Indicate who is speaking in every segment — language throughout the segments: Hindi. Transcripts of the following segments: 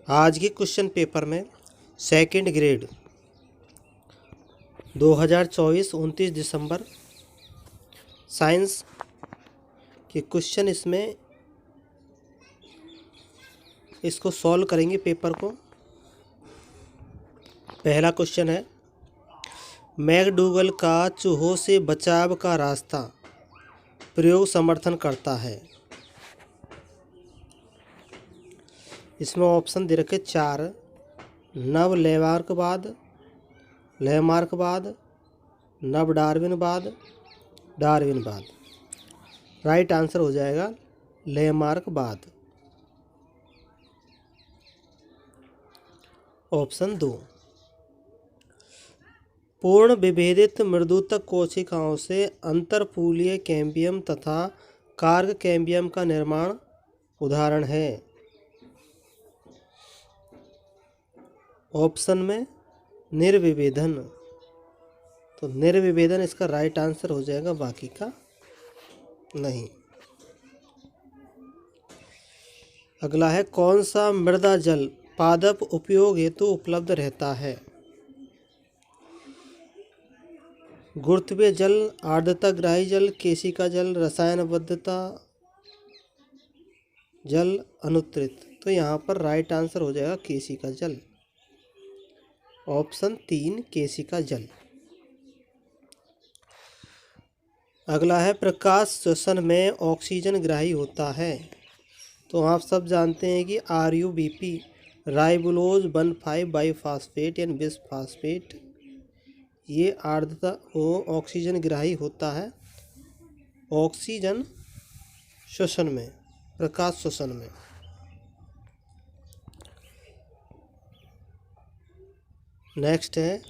Speaker 1: आज के क्वेश्चन पेपर में सेकंड ग्रेड 2024 29 दिसंबर साइंस के क्वेश्चन इसमें इसको सॉल्व करेंगे पेपर को। पहला क्वेश्चन है, मैकडूगल का चूहों से बचाव का रास्ता प्रयोग समर्थन करता है। इसमें ऑप्शन दे रखे 4, नव लैमार्कवाद, नव डार्विनवाद, डार्विनवाद। राइट आंसर हो जाएगा लैमार्कवाद, ऑप्शन 2। पूर्ण विभेदित मृदुतक कोशिकाओं से अंतरफूलीय कैम्बियम तथा कार्क कैम्बियम का निर्माण उदाहरण है। ऑप्शन में निर्विभेदन, तो निर्विभेदन इसका राइट आंसर हो जाएगा, बाकी का नहीं। अगला है, कौन सा मृदा जल पादप उपयोग हेतु उपलब्ध रहता है। गुरुत्वीय जल, आर्द्रताग्राही जल, केशिका जल, रसायनबद्धता जल, अनुत्तरित। तो यहाँ पर राइट आंसर हो जाएगा केशिका जल, ऑप्शन 3 केशिका जल। अगला है, प्रकाश श्वसन में ऑक्सीजन ग्राही होता है। तो आप सब जानते हैं कि RUBP राइबोलोज 1,5 बाईफास्फेट यानी बिस्फास्फेट, ये आर्द्रता ऑक्सीजन ग्राही होता है ऑक्सीजन श्वसन में, प्रकाश श्वसन में। नेक्स्ट है,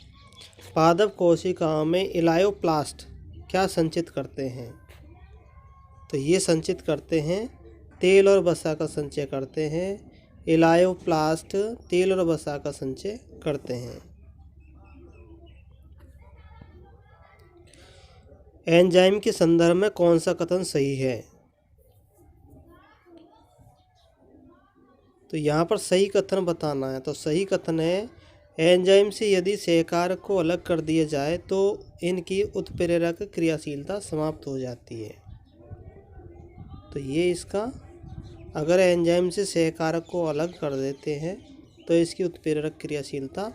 Speaker 1: पादप कोशिकाओं में इलायोप्लास्ट क्या संचित करते हैं। तो ये संचित करते हैं तेल और वसा का संचय करते हैं। इलायोप्लास्ट तेल और वसा का संचय करते हैं। एंजाइम के संदर्भ में कौन सा कथन सही है। तो यहाँ पर सही कथन बताना है। तो सही कथन है, एंजाइम से यदि सहकारक को अलग कर दिया जाए तो इनकी उत्प्रेरक क्रियाशीलता समाप्त हो जाती है। तो ये इसका, अगर एंजाइम से सहकारक को अलग कर देते हैं तो इसकी उत्प्रेरक क्रियाशीलता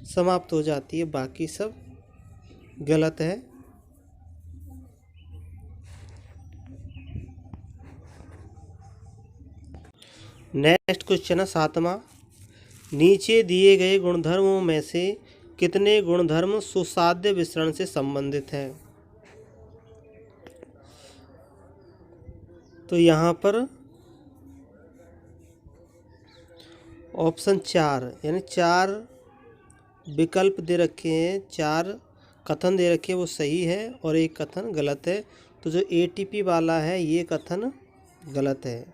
Speaker 1: समाप्त हो जाती है, बाकी सब गलत है। नेक्स्ट क्वेश्चन है 7वां, नीचे दिए गए गुणधर्मों में से कितने गुणधर्म सुसाध्य विसरण से संबंधित हैं। तो यहाँ पर ऑप्शन 4 यानी 4 विकल्प दे रखे हैं, 4 कथन दे रखे हैं, वो सही है और एक कथन गलत है। तो जो ATP वाला है ये कथन गलत है।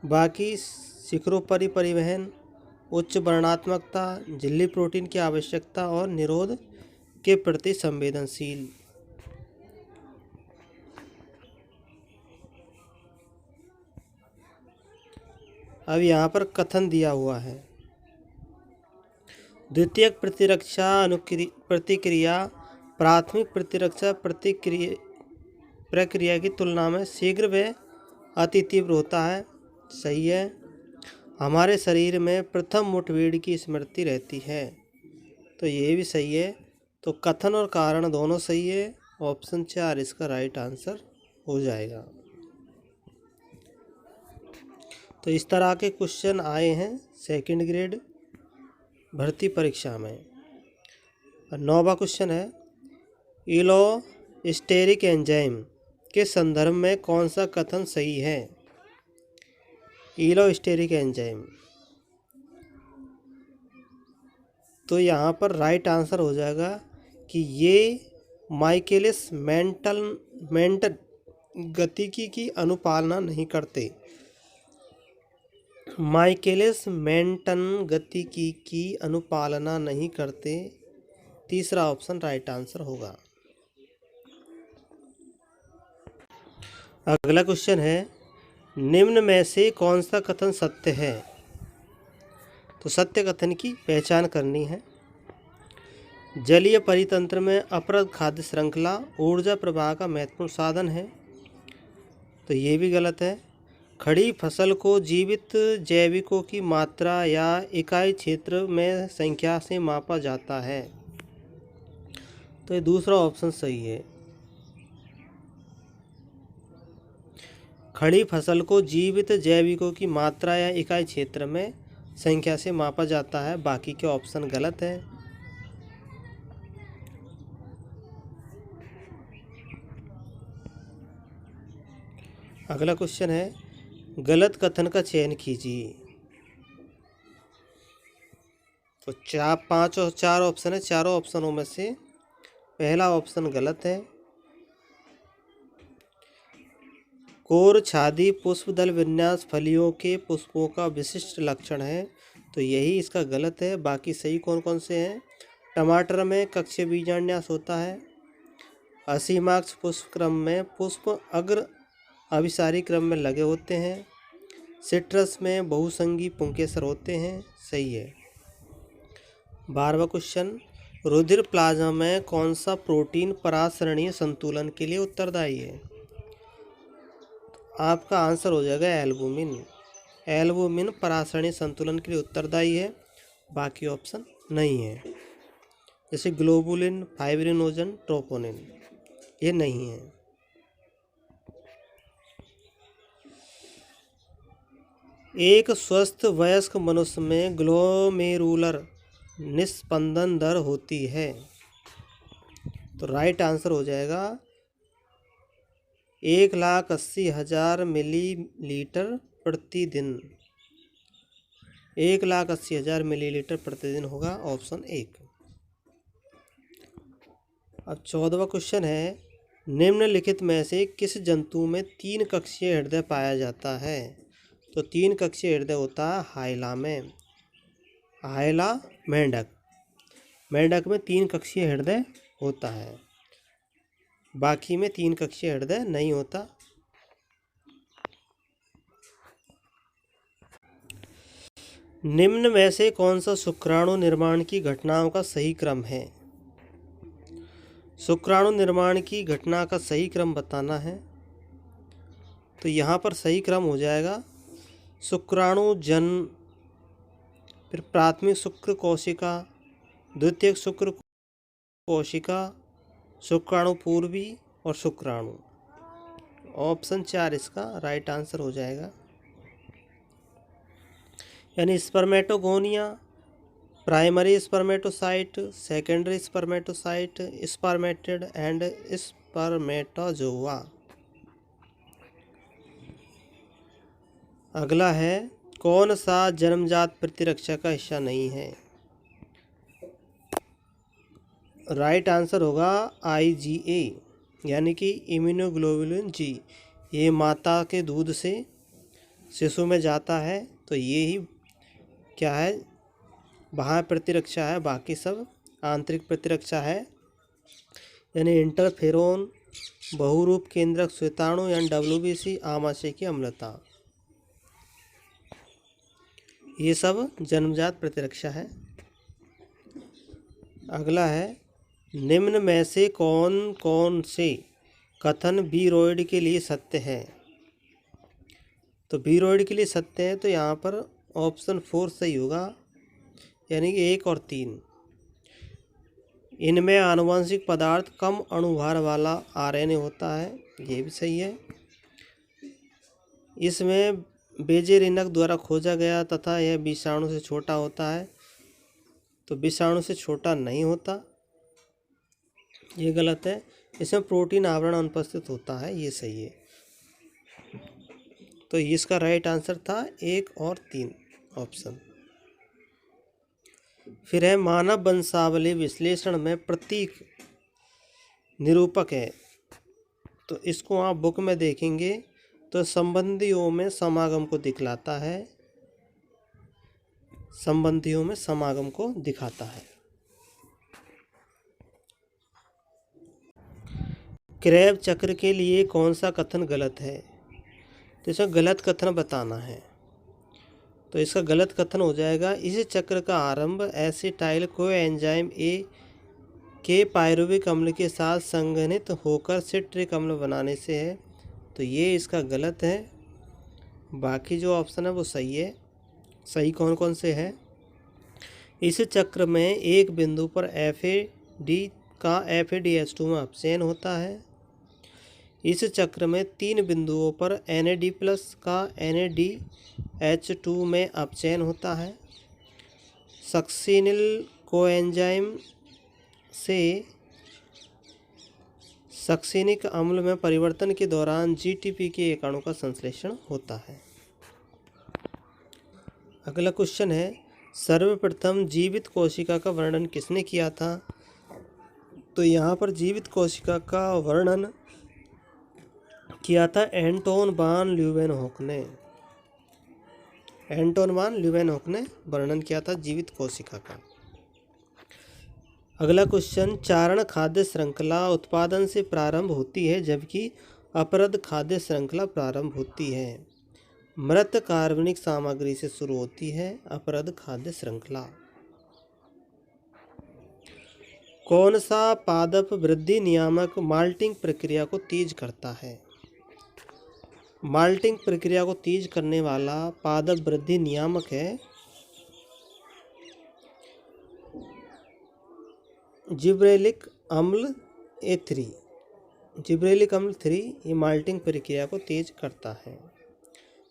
Speaker 1: बाकी शिखरोपरि परिवहन, उच्च वर्णात्मकता, झिल्ली प्रोटीन की आवश्यकता और निरोध के प्रति संवेदनशील। अब यहाँ पर कथन दिया हुआ है, द्वितीयक प्रतिरक्षा प्रतिक्रिया प्राथमिक प्रतिरक्षा प्रक्रिया की तुलना में शीघ्र व अति तीव्र होता है। सही है। हमारे शरीर में प्रथम मुठभेड़ की स्मृति रहती है। तो ये भी सही है। तो कथन और कारण दोनों सही है, ऑप्शन 4 इसका राइट आंसर हो जाएगा। तो इस तरह के क्वेश्चन आए हैं सेकंड ग्रेड भर्ती परीक्षा में। 9वां क्वेश्चन है, एलोस्टेरिक एंजाइम के संदर्भ में कौन सा कथन सही है। एलोस्टेरिक एंजाइम, तो यहाँ पर राइट आंसर हो जाएगा कि ये माइकेलिस मेंटन गतिकी की अनुपालना नहीं करते। माइकेलिस मेंटन गतिकी की अनुपालना नहीं करते, तीसरा ऑप्शन राइट आंसर होगा। अगला क्वेश्चन है, निम्न में से कौन सा कथन सत्य है? तो सत्य कथन की पहचान करनी है। जलीय परितंत्र में अपरद खाद्य श्रृंखला ऊर्जा प्रवाह का महत्वपूर्ण साधन है, तो ये भी गलत है। खड़ी फसल को जीवित जैविकों की मात्रा या इकाई क्षेत्र में संख्या से मापा जाता है, तो ये दूसरा ऑप्शन सही है। खड़ी फसल को जीवित जैविकों की मात्रा या इकाई क्षेत्र में संख्या से मापा जाता है, बाकी के ऑप्शन गलत है। अगला क्वेश्चन है, गलत कथन का चयन कीजिए। तो चार ऑप्शन है, चारों ऑप्शनों में से पहला ऑप्शन गलत है। कोर छादी पुष्पदल विन्यास फलियों के पुष्पों का विशिष्ट लक्षण है, तो यही इसका गलत है। बाकी सही कौन कौन से हैं? टमाटर में कक्षीय बीजान्यास होता है। असीमाक्ष पुष्प क्रम में पुष्प अग्र अभिसारी क्रम में लगे होते हैं। सिट्रस में बहुसंगी पुंकेसर होते हैं, सही है। 12वां क्वेश्चन, रुधिर प्लाज्मा में कौन सा प्रोटीन परासरणीय संतुलन के लिए उत्तरदायी है? आपका आंसर हो जाएगा एल्बुमिन। एल्बुमिन परासरणीय संतुलन के लिए उत्तरदायी है, बाकी ऑप्शन नहीं है। जैसे ग्लोबुलिन, फाइब्रिनोजन, ट्रोपोनिन, ये नहीं है। एक स्वस्थ वयस्क मनुष्य में ग्लोमेरुलर निस्पंदन दर होती है, तो राइट आंसर हो जाएगा 1,80,000 मिलीलीटर प्रतिदिन। 1,80,000 मिलीलीटर प्रतिदिन होगा ऑप्शन 1। अब 14वां क्वेश्चन है, निम्नलिखित में से किस जंतु में 3 कक्षीय हृदय पाया जाता है? तो 3 कक्षीय हृदय होता है हाइला में। हाइला मेंढक, मेंढक में 3 कक्षीय हृदय होता है, बाकी में 3 कक्षीय हृदय नहीं होता। निम्न में से कौन सा शुक्राणु निर्माण की घटनाओं का सही क्रम है? शुक्राणु निर्माण की घटना का सही क्रम बताना है, तो यहाँ पर सही क्रम हो जाएगा शुक्राणु जन्म, फिर प्राथमिक शुक्र कोशिका, द्वितीयक शुक्र कोशिका, शुक्राणु पूर्वी और शुक्राणु। ऑप्शन 4 इसका राइट आंसर हो जाएगा। यानी spermatogonia, primary spermatocyte, secondary spermatocyte, spermatid and spermatozoa. अगला है, कौन सा जन्मजात प्रतिरक्षा का हिस्सा नहीं है? राइट आंसर होगा IgA, यानी कि इम्यूनोग्लोबुलिन जी। ये माता के दूध से शिशु में जाता है, तो ये ही क्या है, बाह्य प्रतिरक्षा है, बाकी सब आंतरिक प्रतिरक्षा है। यानी इंटरफेरोन, बहुरूप केंद्रक श्वेताणु यानी WBC, आमाशय की अम्लता, ये सब जन्मजात प्रतिरक्षा है। अगला है, निम्न में से कौन कौन से कथन बीरॉयड के लिए सत्य है? तो बीरॉयड के लिए सत्य है, तो यहाँ पर ऑप्शन 4 सही होगा, यानी कि 1 और 3। इनमें आनुवंशिक पदार्थ कम अणुभार वाला RNA होता है, ये भी सही है। इसमें बेजेरिनक द्वारा खोजा गया तथा यह विषाणु से छोटा होता है, तो विषाणु से छोटा नहीं होता, ये गलत है। इसमें प्रोटीन आवरण अनुपस्थित होता है, ये सही है। तो इसका राइट आंसर था 1 और 3 ऑप्शन। फिर है, मानव वंशावली विश्लेषण में प्रतीक निरूपक है, तो इसको आप बुक में देखेंगे तो संबंधियों में समागम को दिखलाता है, संबंधियों में समागम को दिखाता है। क्रेब चक्र के लिए कौन सा कथन गलत है? तो इसका गलत कथन बताना है। तो इसका गलत कथन हो जाएगा, इस चक्र का आरंभ एसिटाइल कोएंजाइम ए के पायरुविक अम्ल के साथ संघनित होकर सिट्रिक अम्ल बनाने से है। तो ये इसका गलत है। बाकी जो ऑप्शन है वो सही है। सही कौन कौन से है? इस चक्र में एक बिंदु पर FADH2 में अपचयन होता है। इस चक्र में 3 बिंदुओं पर NAD+ का NADH2 में अपचयन होता है। सक्सिनिल कोएंजाइम से सक्सिनिक अम्ल में परिवर्तन के दौरान GTP के एक अणु का संश्लेषण होता है। अगला क्वेश्चन है, सर्वप्रथम जीवित कोशिका का वर्णन किसने किया था? तो यहाँ पर जीवित कोशिका का वर्णन किया था एंटोन वान ल्यूवेनहोक ने। एंटोन वान ल्यूवेनहोक ने वर्णन किया था जीवित कोशिका का। अगला क्वेश्चन, चारण खाद्य श्रृंखला उत्पादन से प्रारंभ होती है जबकि अपरद खाद्य श्रृंखला प्रारंभ होती है। मृत कार्बनिक सामग्री से शुरू होती है अपरद खाद्य श्रृंखला। कौन सा पादप वृद्धि नियामक माल्टिंग प्रक्रिया को तेज करता है? माल्टिंग प्रक्रिया को तेज करने वाला पादप वृद्धि नियामक है जिब्रेलिक अम्ल A3। जिब्रेलिक अम्ल 3 ये माल्टिंग प्रक्रिया को तेज करता है।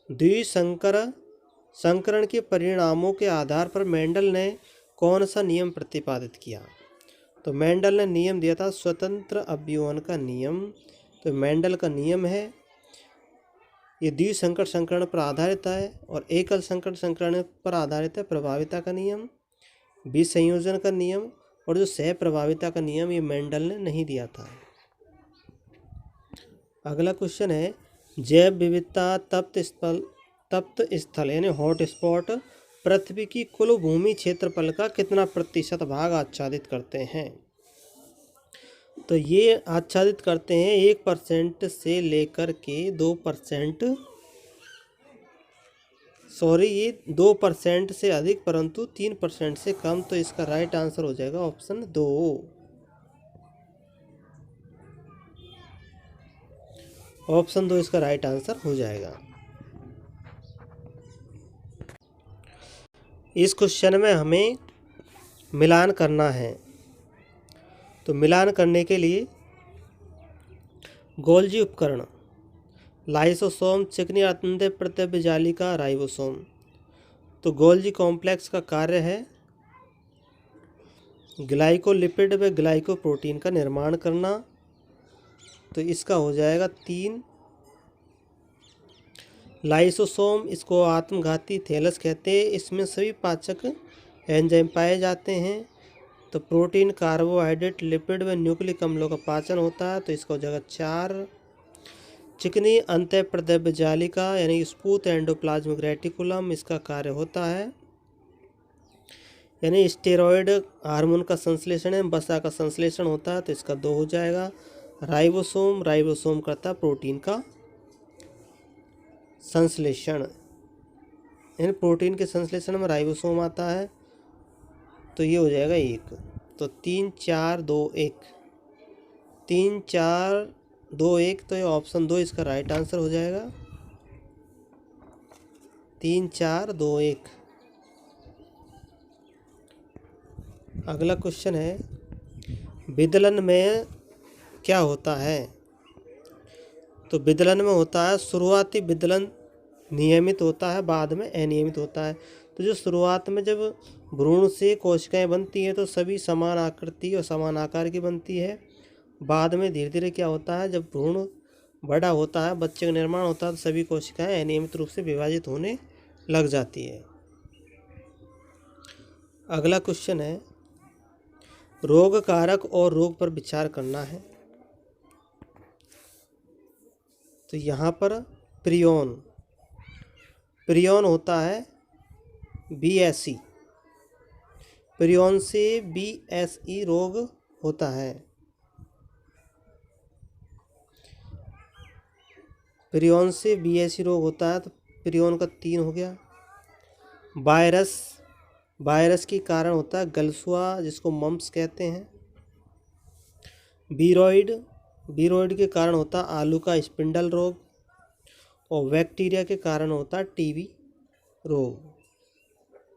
Speaker 1: द्विसंकरण के परिणामों के आधार पर मेंडल ने कौन सा नियम प्रतिपादित किया? तो मेंडल ने नियम दिया था स्वतंत्र अवयवन का नियम। तो मेंडल का नियम है, ये द्विसंकर संकरण पर आधारित है और एकल संकर संकरण पर आधारित है। प्रभाविता का नियम, विसंयोजन का नियम और जो सह प्रभाविता का नियम ये मेंडल ने नहीं दिया था। अगला क्वेश्चन है, जैव विविधता तप्त स्थल यानी हॉट स्पॉट पृथ्वी की कुल भूमि क्षेत्रफल का कितना प्रतिशत भाग आच्छादित करते हैं? तो ये आच्छादित करते हैं 1% से लेकर के 2%। ये 2% से अधिक परंतु 3% से कम। तो इसका राइट आंसर हो जाएगा ऑप्शन 2। ऑप्शन 2 इसका राइट आंसर हो जाएगा। इस क्वेश्चन में हमें मिलान करना है। तो मिलान करने के लिए गोल्जी उपकरण, लाइसोसोम, चिकनी आत्मदेह प्रत्यव्य जालिका, राइबोसोम। तो गोल्जी कॉम्प्लेक्स का कार्य है ग्लाइकोलिपिड व ग्लाइकोप्रोटीन का निर्माण करना। तो इसका हो जाएगा 3। लाइसोसोम, इसको आत्मघाती थैलस कहते हैं। इसमें सभी पाचक एंजाइम पाए जाते हैं। तो प्रोटीन, कार्बोहाइड्रेट, लिपिड व न्यूक्लिक अम्लों का पाचन होता है। तो इसका हो जाएगा 4। चिकनी अंतःप्रद्रव्य जालिका यानी स्पूत एंडोप्लाज्मिक रेटिकुलम, इसका कार्य होता है यानी स्टेरॉयड हार्मोन का संश्लेषण है, वसा का संश्लेषण होता है। तो इसका 2 हो जाएगा। राइबोसोम करता है प्रोटीन का संश्लेषण, यानी प्रोटीन के संश्लेषण में राइबोसोम आता है। तो ये हो जाएगा 1। तो 3 4 2 1 3 4 2 1। तो ये ऑप्शन 2 इसका राइट आंसर हो जाएगा। 3 4 2 1। अगला क्वेश्चन है, विदलन में क्या होता है? तो विदलन में होता है, शुरुआती विदलन नियमित होता है, बाद में अनियमित होता है। तो जो शुरुआत में जब भ्रूण से कोशिकाएं बनती हैं तो सभी समान आकृति और समान आकार की बनती है। बाद में धीरे धीरे क्या होता है, जब भ्रूण बड़ा होता है, बच्चे का निर्माण होता है, तो सभी कोशिकाएं अनियमित रूप से विभाजित होने लग जाती है। अगला क्वेश्चन है, रोग कारक और रोग पर विचार करना है। तो यहाँ पर प्रियॉन होता है BSE। प्रियॉन से BSE रोग होता है। प्रियन से बीएसई रोग होता है, तो प्रियन का 3 हो गया। वायरस के कारण होता है गलसुआ, जिसको मम्प्स कहते हैं। वीरोइड के कारण होता है आलू का स्पिंडल रोग। और बैक्टीरिया के कारण होता है टीबी रोग।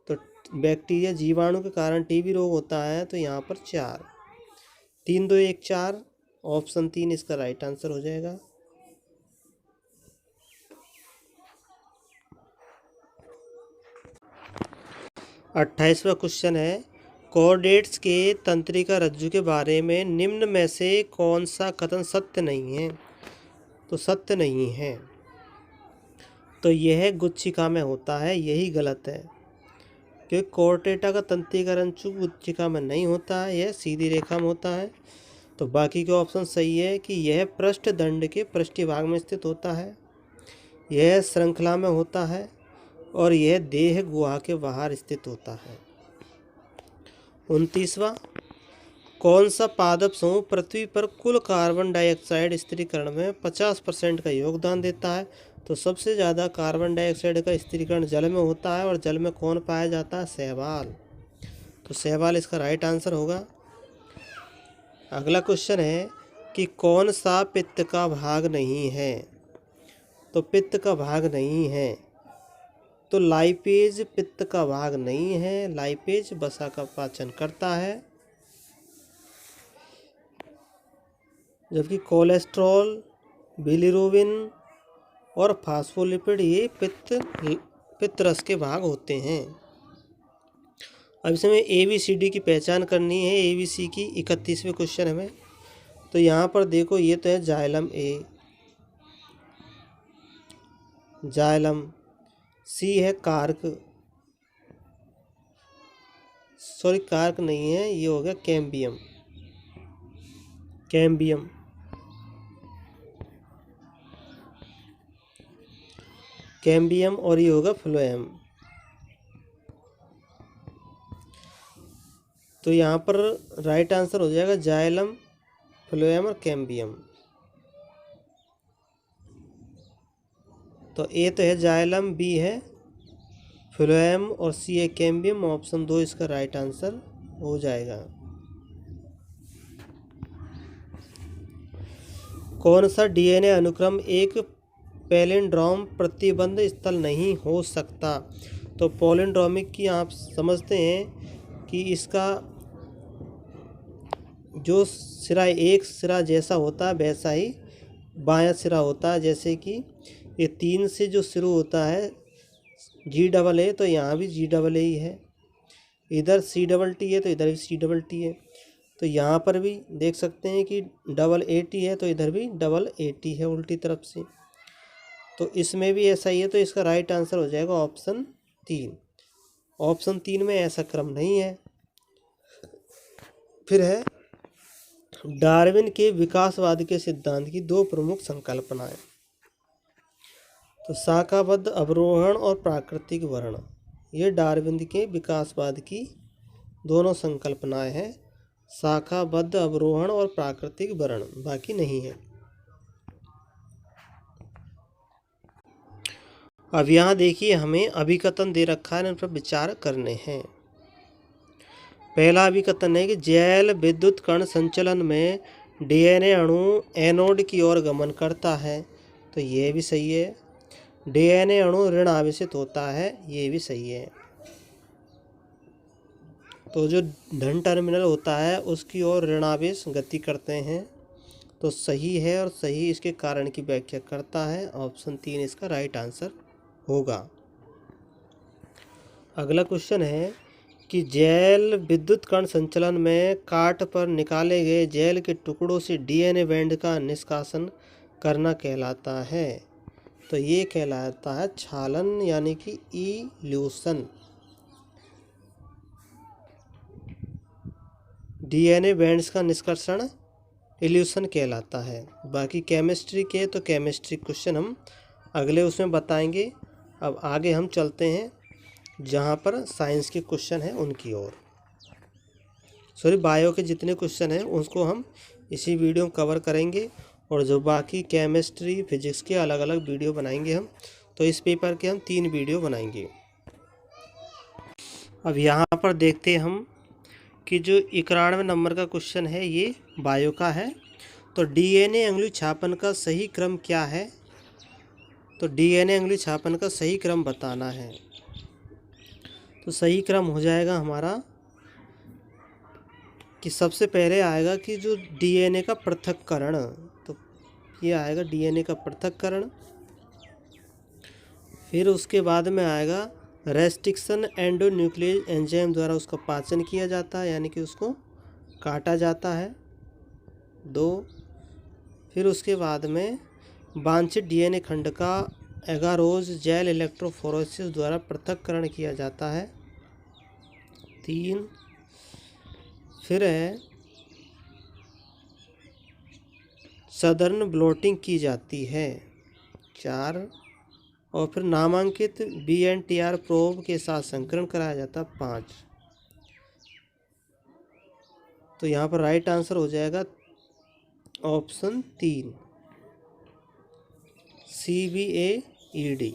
Speaker 1: तो बैक्टीरिया जीवाणु के कारण टीबी रोग होता है, तो यहाँ पर 4, 3 2 1 4, ऑप्शन 3 इसका राइट आंसर हो जाएगा। अट्ठाईसवां क्वेश्चन है, कोऑर्डिनेट्स के तंत्रिका रज्जु के बारे में निम्न में से कौन सा कथन सत्य नहीं है? तो सत्य नहीं है, तो यह गुच्छिका में होता है, यही गलत है, क्योंकि कोऑर्डिनेटा का तंत्रिका रज्जु गुच्छिका में नहीं होता है, यह सीधी रेखा में होता है। तो बाकी के ऑप्शन सही है कि यह पृष्ठदंड के पृष्ठीय भाग में स्थित होता है, यह श्रृंखला में होता है, और यह देह गुहा के बाहर स्थित होता है। 29वां, कौन सा पादप समूह पृथ्वी पर कुल कार्बन डाइऑक्साइड स्थिरीकरण में 50% का योगदान देता है? तो सबसे ज़्यादा कार्बन डाइऑक्साइड का स्थिरीकरण जल में होता है, और जल में कौन पाया जाता है? शैवाल। तो शैवाल इसका राइट आंसर होगा। अगला क्वेश्चन है कि कौन सा पित्त का भाग नहीं है? तो पित्त का भाग नहीं है, तो लाइपेज पित्त का भाग नहीं है। लाइपेज वसा का पाचन करता है, जबकि कोलेस्ट्रॉल, बिलिरुबिन और फास्फोलिपिड ये पित्त रस के भाग होते हैं। अब इसमें ABCD की पहचान करनी है। ABC की 31वें क्वेश्चन हमें। तो यहाँ पर देखो, ये तो है जाइलम A, जाइलम। C है कार्क, सॉरी कार्क नहीं है, ये हो गया कैम्बियम। कैम्बियम और ये होगा फ्लोएम। तो यहाँ पर राइट आंसर हो जाएगा जाइलम, फ्लोएम और कैम्बियम। तो A तो है जाइलम, B है फ्लोएम और C है कैम्बियम। ऑप्शन 2 इसका राइट आंसर हो जाएगा। कौन सा DNA अनुक्रम एक पैलिंड्रोम प्रतिबंध स्थल नहीं हो सकता? तो पैलिंड्रोमिक की आप समझते हैं कि इसका जो सिरा एक सिरा जैसा होता है वैसा ही बायां सिरा होता है। जैसे कि ये 3 से जो शुरू होता है G AA, तो यहाँ भी G ही है। इधर CT है तो इधर भी CT है। तो यहाँ पर भी देख सकते हैं कि AAT है, तो इधर भी AAT है उल्टी तरफ से। तो इसमें भी ऐसा ही है, तो इसका राइट आंसर हो जाएगा ऑप्शन 3। ऑप्शन 3 में ऐसा क्रम नहीं है। फिर है डार्विन के विकासवाद के सिद्धांत की 2 प्रमुख संकल्पनाएं। तो शाखाबद्ध अवरोहण और प्राकृतिक वर्ण, ये डार्विन के विकासवाद की दोनों संकल्पनाएं हैं। शाखाबद्ध अवरोहण और प्राकृतिक वर्ण, बाकी नहीं है। अब यहाँ देखिए, हमें अभिकथन दे रखा है, इन पर विचार करने हैं। पहला अभिकथन है कि जैल विद्युत कण संचलन में DNA अणु एनोड की ओर गमन करता है, तो ये भी सही है। DNA अणु ऋण आवेशित होता है, ये भी सही है। तो जो धन टर्मिनल होता है उसकी ओर ऋणावेश गति करते हैं, तो सही है, और सही इसके कारण की व्याख्या करता है। ऑप्शन 3 इसका राइट आंसर होगा। अगला क्वेश्चन है कि जैल विद्युत कण संचलन में काट पर निकाले गए जैल के टुकड़ों से DNA बैंड का निष्कासन करना कहलाता है। तो ये कहलाता है छालन, यानी कि इल्यूशन। DNA बैंड्स का निष्कर्षण इल्यूशन कहलाता है। बाकी केमिस्ट्री के तो केमिस्ट्री क्वेश्चन हम अगले उसमें बताएंगे। अब आगे हम चलते हैं जहाँ पर साइंस के क्वेश्चन हैं उनकी ओर। सॉरी, बायो के जितने क्वेश्चन हैं उसको हम इसी वीडियो में कवर करेंगे। और जो बाकी केमिस्ट्री फिजिक्स के अलग अलग वीडियो बनाएंगे हम। तो इस पेपर के हम 3 वीडियो बनाएंगे। अब यहाँ पर देखते हैं हम कि जो 91 नंबर का क्वेश्चन है ये बायो का है। तो डीएनए अंगुली छापन का सही क्रम क्या है? तो डीएनए अंगुली छापन का सही क्रम बताना है। तो सही क्रम हो जाएगा हमारा कि सबसे पहले आएगा कि जो डीएनए का पृथक्करण, तो ये आएगा डीएनए का पृथक्करण। फिर उसके बाद में आएगा रेस्ट्रिक्शन एंडोन्यूक्लियस एंजाइम द्वारा उसका पाचन किया जाता है, यानी कि उसको काटा जाता है। 2, फिर उसके बाद में वांछित डीएनए खंड का एगारोज जेल इलेक्ट्रोफोरेसिस द्वारा पृथक्करण किया जाता है। 3, फिर है सदर्न ब्लोटिंग की जाती है। 4, और फिर नामांकित BNTR प्रोब के साथ संकरण कराया जाता है। 5। तो यहाँ पर राइट आंसर हो जाएगा ऑप्शन 3 CBAED।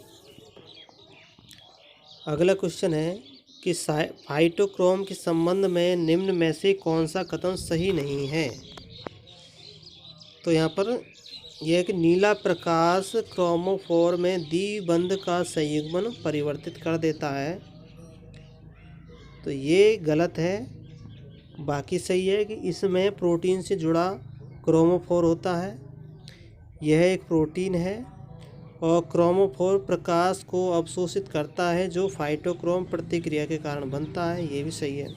Speaker 1: अगला क्वेश्चन है कि फाइटोक्रोम के संबंध में निम्न में से कौन सा कथन सही नहीं है? तो यहाँ पर यह है कि नीला प्रकाश क्रोमोफोर में द्विबंध का संयुग्मन परिवर्तित कर देता है। तो ये गलत है। बाकी सही है कि इसमें प्रोटीन से जुड़ा क्रोमोफोर होता है। यह एक प्रोटीन है और क्रोमोफोर प्रकाश को अवशोषित करता है जो फाइटोक्रोम प्रतिक्रिया के कारण बनता है। ये भी सही है।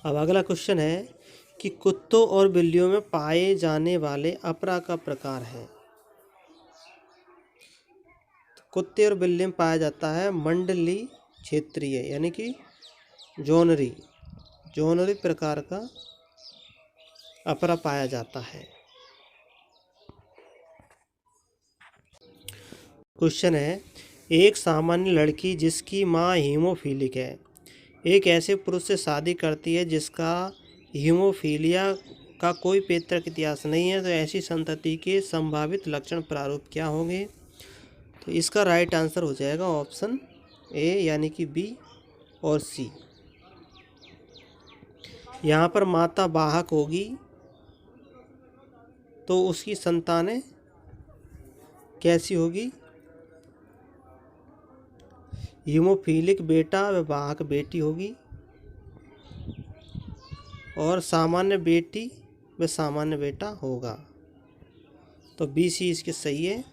Speaker 1: अब अगला क्वेश्चन है कि कुत्तों और बिल्लियों में पाए जाने वाले अपरा का प्रकार है। कुत्ते और बिल्ली में पाया जाता है मंडली क्षेत्रीय, यानी कि जोनरी प्रकार का अपरा पाया जाता है। क्वेश्चन है, एक सामान्य लड़की जिसकी माँ हीमोफीलिक है एक ऐसे पुरुष से शादी करती है जिसका हीमोफीलिया का कोई पैतृक इतिहास नहीं है, तो ऐसी संतति के संभावित लक्षण प्रारूप क्या होंगे? तो इसका राइट आंसर हो जाएगा ऑप्शन ए, यानी कि बी और सी। यहाँ पर माता वाहक होगी तो उसकी संतानें कैसी होगी? हीमोफीलिक बेटा व वाहक बेटी होगी, और सामान्य बेटी व सामान्य बेटा होगा। तो बी सी इसके सही है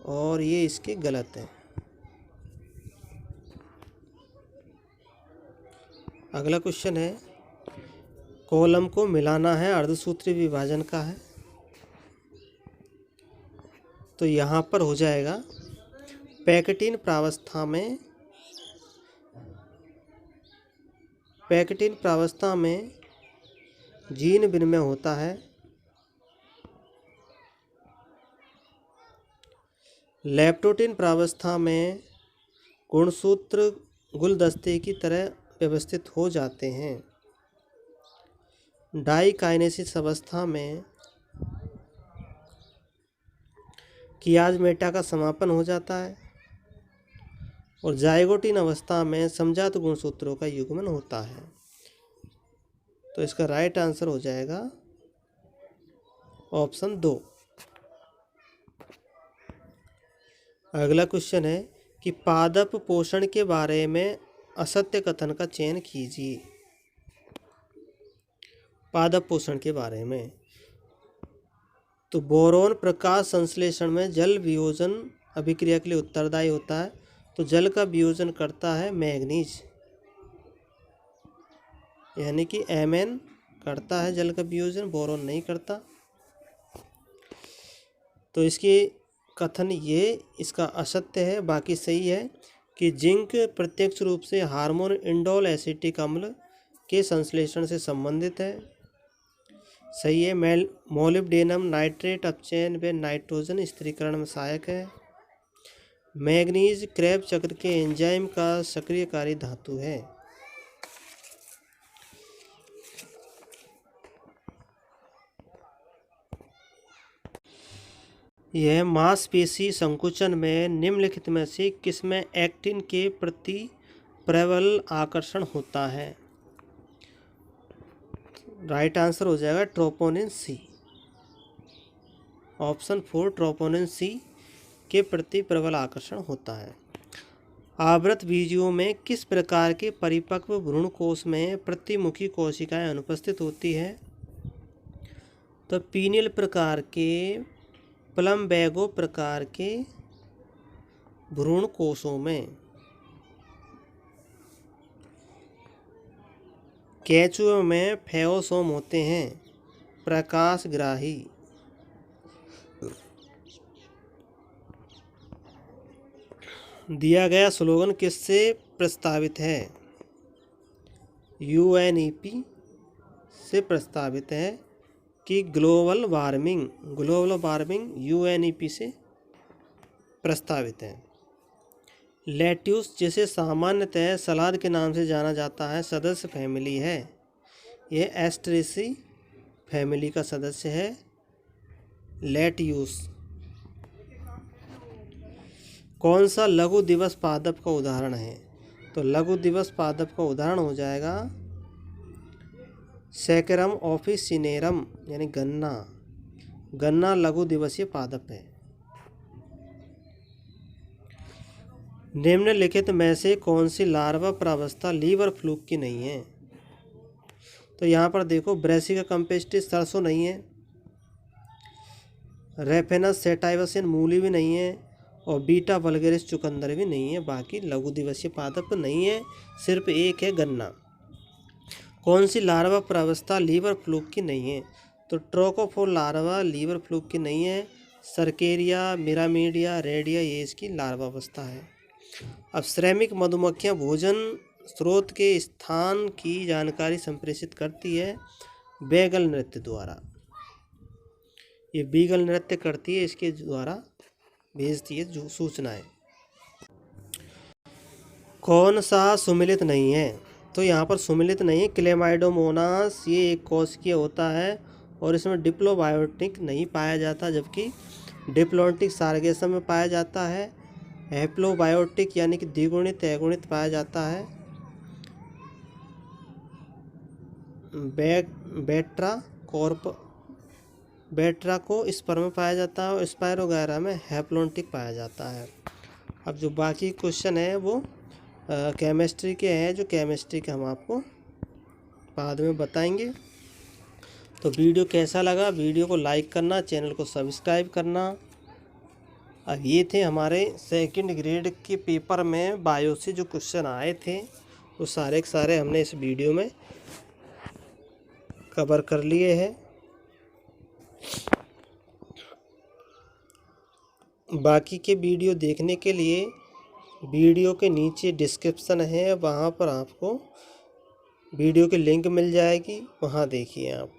Speaker 1: और ये इसके गलत है। अगला क्वेश्चन है, कॉलम को मिलाना है, अर्धसूत्री विभाजन का है। तो यहाँ पर हो जाएगा पैकेटिन प्रावस्था में जीन विनिमय होता है। लेप्टोटिन प्रावस्था में गुणसूत्र गुलदस्ते की तरह व्यवस्थित हो जाते हैं। डाइकाइनेसिस अवस्था में कियाज-मेटा का समापन हो जाता है, और जाइगोटिन अवस्था में समजात गुणसूत्रों का युग्मन होता है। तो इसका राइट आंसर हो जाएगा ऑप्शन 2। अगला क्वेश्चन है कि पादप पोषण के बारे में असत्य कथन का चयन कीजिए। पादप पोषण के बारे में, तो बोरोन प्रकाश संश्लेषण में जल वियोजन अभिक्रिया के लिए उत्तरदायी होता है। तो जल का वियोजन करता है मैग्नीज, यानी कि Mn करता है जल का वियोजन, बोरोन नहीं करता। तो इसकी कथन ये इसका असत्य है। बाकी सही है कि जिंक प्रत्यक्ष रूप से हार्मोन इंडोल एसिटिक अम्ल के संश्लेषण से संबंधित है। सही है। मोलिब्डेनम नाइट्रेट अपचयन व नाइट्रोजन स्थिरीकरण में सहायक है। मैग्नीज क्रेब चक्र के एंजाइम का सक्रियकारी धातु है। यह मांसपेशी संकुचन में निम्नलिखित में से किसमें एक्टिन के प्रति प्रबल आकर्षण होता है? राइट आंसर हो जाएगा ट्रोपोनिन सी। ऑप्शन 4 ट्रोपोनिन सी के प्रति प्रबल आकर्षण होता है। आवृत बीजियों में किस प्रकार के परिपक्व भ्रूण कोश में प्रतिमुखी कोशिकाएं अनुपस्थित होती है? तो पीनियल प्रकार के, प्लम्बैगो प्रकार के भ्रूण कोशों में। केंचुओं में फेओसोम होते हैं प्रकाशग्राही। दिया गया स्लोगन किससे प्रस्तावित है? UNEP से प्रस्तावित है कि ग्लोबल वार्मिंग UNEP से प्रस्तावित है। लेट्यूस, जिसे सामान्यतः सलाद के नाम से जाना जाता है, सदस्य फैमिली है। यह एस्ट्रेसी फैमिली का सदस्य है लेट्यूस। कौन सा लघु दिवस पादप का उदाहरण है? तो लघु दिवस पादप का उदाहरण हो जाएगा सैकरम ऑफिसिनेरम, यानी गन्ना। गन्ना लघु दिवसीय पादप है। निम्नलिखित में से कौन सी लार्वा प्रावस्था लीवर फ्लूक की नहीं है? तो यहाँ पर देखो, ब्रेसिका कंपेस्टिस सरसों नहीं है, रेफेनस सेटाइवसिन मूली भी नहीं है, और बीटा वल्गेरिस चुकंदर भी नहीं है। बाकी लघु दिवसीय पादप नहीं है, सिर्फ एक है गन्ना। कौन सी लार्वा प्रावस्था लीवर फ्लूक की नहीं है? तो ट्रोकोफोर लार्वा लीवर फ्लूक की नहीं है। सर्केरिया, मिरामीडिया, रेडिया ये इसकी लार्वा अवस्था है। अब श्रमिक मधुमक्खियां भोजन स्रोत के स्थान की जानकारी संप्रेषित करती है बेगल नृत्य द्वारा। ये बीगल नृत्य करती है, इसके द्वारा भेजती है जो सूचनाएं। कौन सा सुमिलित नहीं है? तो यहाँ पर सुमिलित नहीं है क्लेमाइडोमोनास, ये एक कोशिकीय होता है और इसमें डिप्लोबायोटिक नहीं पाया जाता, जबकि डिप्लोटिक सार्गेसम में पाया जाता है। हैप्लोबायोटिक यानी कि द्विगुणित अगुणित पाया जाता है। बेट्रा को स्पर्म में पाया जाता है और स्पायरोगैरा में हैप्लोटिक पाया जाता है। अब जो बाकी क्वेश्चन है वो केमिस्ट्री के हैं, जो केमिस्ट्री के हम आपको बाद में बताएंगे। तो वीडियो कैसा लगा? वीडियो को लाइक करना, चैनल को सब्सक्राइब करना। अब ये थे हमारे सेकंड ग्रेड के पेपर में बायो से जो क्वेश्चन आए थे, वो सारे के सारे हमने इस वीडियो में कवर कर लिए हैं। बाकी के वीडियो देखने के लिए वीडियो के नीचे डिस्क्रिप्शन है, वहाँ पर आपको वीडियो की लिंक मिल जाएगी, वहाँ देखिए आप।